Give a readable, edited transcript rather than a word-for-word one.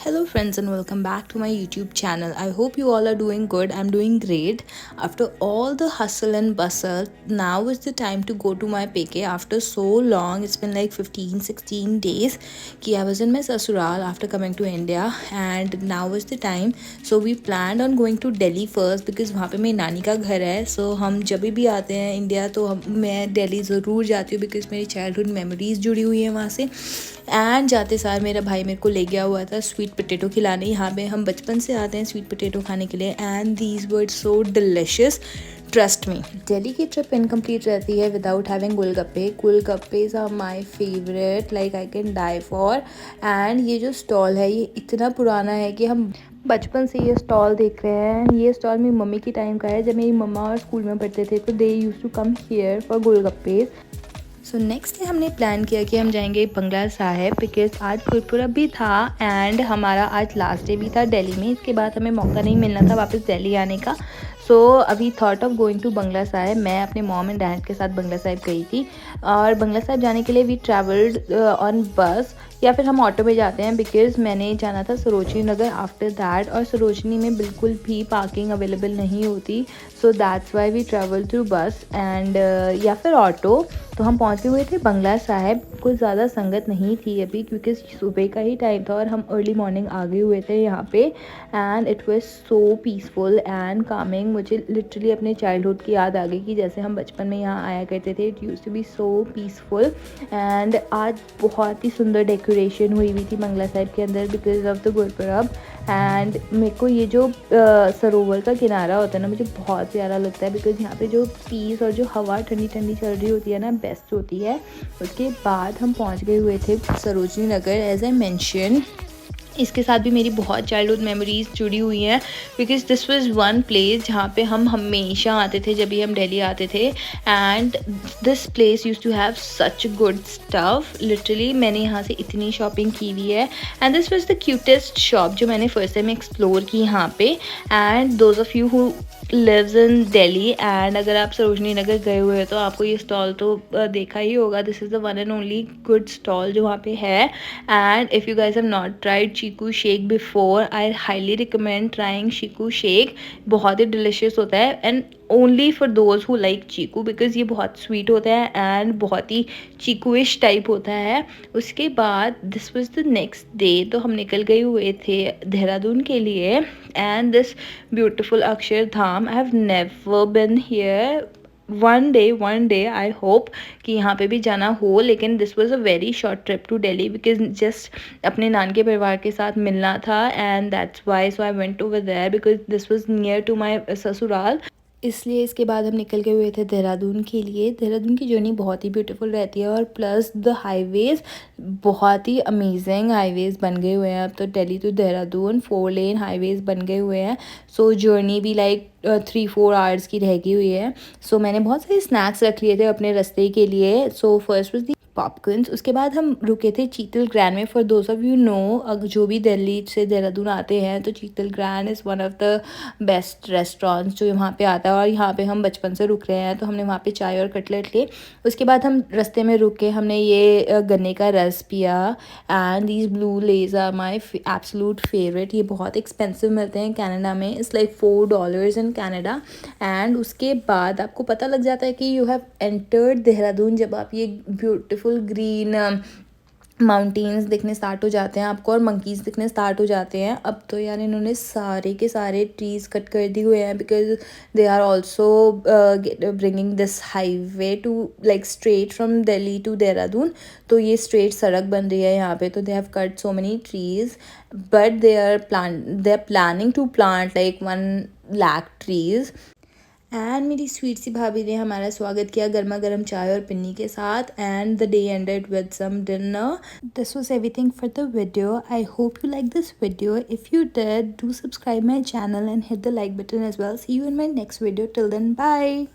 Hello friends and welcome back to my YouTube channel. I hope you all are doing good. I'm doing great. After all the hustle and bustle, now is the time to go to my PK after so long. It's been like 15-16 days कि I was in my sasural after coming to India and now is the time. So we planned on going to Delhi first because वहाँ पे मेरी नानी का घर है. So हम जब भी आते हैं इंडिया तो मैं दिल्ली ज़रूर जाती हूँ because मेरी चाइल्डहुड मेमोरीज जुड़ी हुई हैं वहाँ से. एंड जाते सार मेरा भाई मेरे को ले गया हुआ था स्वीट पोटैटो खिलाने. यहाँ पे हम बचपन से आते हैं स्वीट पोटैटो खाने के लिए and these were so delicious. Trust me, Delhi की ट्रिप इनकम्प्लीट रहती है without having golgappe. Golgappes are my favourite, like I can die for. And ये जो स्टॉल है ये इतना पुराना है कि हम बचपन से ये स्टॉल देख रहे हैं. ये स्टॉल मेरी मम्मी की टाइम का है. जब मेरी मम्मा और स्कूल में पढ़ते थे तो they use to come here for golgappes. So next day हमने प्लान किया कि हम जाएंगे बंगला साहिब बिकॉज आज गुरपुरब भी था एंड हमारा आज लास्ट डे भी था दिल्ली में. इसके बाद हमें मौका नहीं मिलना था वापस दिल्ली आने का. सो अभी thought of going to Bangla Sahib. मैं अपने मॉम एंड डैड के साथ बंगला साहिब गई थी और बंगला साहिब जाने के लिए वी ट्रैवल्ड ऑन बस या फिर हम ऑटो में जाते हैं बिकॉज़ मैंने जाना था सरोजनी नगर आफ्टर दैट और सरोजनी में बिल्कुल भी पार्किंग अवेलेबल नहीं होती. So that's why we travel through bus and या फिर ऑटो. तो हम पहुँचे हुए थे बंगला साहिब. कुछ ज़्यादा संगत नहीं थी अभी क्योंकि सुबह का ही टाइम था और हम अर्ली मॉर्निंग आ गए हुए थे यहाँ पे. And it was so peaceful and Kameng. मुझे लिटरली अपने चाइल्डहुड की याद आ गई कि जैसे हम बचपन में यहाँ आया करते थे. It used to be so peaceful. And आज बहुत ही सुंदर डेकोरेशन हुई हुई थी बंगला साहिब के अंदर because of the Gurpurab. And मेरे को ये जो सरोवर का किनारा होता है ना मुझे बहुत प्यारा लगता है बिकॉज यहाँ पे जो पीस और जो हवा ठंडी ठंडी चल रही होती है ना बेस्ट होती है. उसके बाद हम पहुँच गए हुए थे Sarojini Nagar as I mention. इसके साथ भी मेरी बहुत चाइल्डहुड मेमोरीज जुड़ी हुई हैं because this was one place जहाँ पे हम हमेशा आते थे जब भी हम दिल्ली आते थे. And this place use to have such good stuff. Literally मैंने यहाँ से इतनी शॉपिंग की हुई है and this was the cutest shop जो मैंने फर्स्ट टाइम एक्सप्लोर की यहाँ पे. And those of you who lives in Delhi and अगर आप सरोजनी नगर गए हुए हो तो आपको ये स्टॉल तो देखा ही होगा. This is the one and only good stall जो वहाँ पे है. And if you guys have not tried chikoo shake before I highly recommend trying chikoo shake. बहुत ही डिलिशियस होता है and only for those who like chikoo because ये बहुत स्वीट होता है एंड बहुत ही चीकूइश टाइप होता है. उसके बाद this was the next day तो हम निकल गए हुए थे देहरादून के लिए. And this beautiful Akshardham I have never been here. One day I hope कि यहाँ पे भी जाना हो. लेकिन this was a very short trip to Delhi because just अपने नान के परिवार के साथ मिलना था and that's why so I went over there because this was near to माई ससुराल. इसलिए इसके बाद हम निकल गए हुए थे देहरादून के लिए. देहरादून की जर्नी बहुत ही ब्यूटीफुल रहती है और प्लस द हाईवेज़ बहुत ही अमेजिंग हाईवेज़ बन गए हुए हैं. अब तो Delhi to Dehradun 4 lane highways बन गए हुए हैं. सो जर्नी भी लाइक 3-4 आवर्स की रह गई हुई है. सो मैंने बहुत सारे स्नैक्स रख लिए थे अपने रास्ते के लिए. So first was the popcorns. उसके बाद हम रुके थे चीतल ग्रैंड में. For those of you know जो भी दिल्ली से देहरादून आते हैं तो चीतल grand is one of the best restaurants जो वहाँ पे आता है और यहाँ पे हम बचपन से रुक रहे हैं तो हमने वहाँ पे चाय और कटलेट लिए. उसके बाद हम रास्ते में रुक के हमने ये गन्ने का रस पिया. And these blue Lay's are my absolute favourite. ये बहुत एक्सपेंसिव मिलते हैं कनाडा में. It's like $4 in Canada. एंड उसके बाद आपको पता लग जाता है कि यू हैव एंटर्ड देहरादून जब आप ये ब्यूटीफुल ग्रीन माउंटेन्स दिखने स्टार्ट हो जाते हैं आपको और मंकीज़ दिखने स्टार्ट हो जाते हैं. अब तो यार इन्होंने सारे के सारे ट्रीज़ कट कर दिए हुए हैं because they are also bringing this highway to like straight from Delhi to Dehradun. तो ये स्ट्रेट सड़क बन रही है यहाँ पे. तो they have cut so many trees but they are planning to plant like 1 lakh trees. And मेरी स्वीट सी भाभी ने हमारा स्वागत किया गर्मा गर्म चाय और पिन्नी के साथ. And the day ended with some dinner. This was everything for the video. I hope you like this video. If you did, do subscribe my channel and hit the like button as well. See you in my next video. Till then, bye.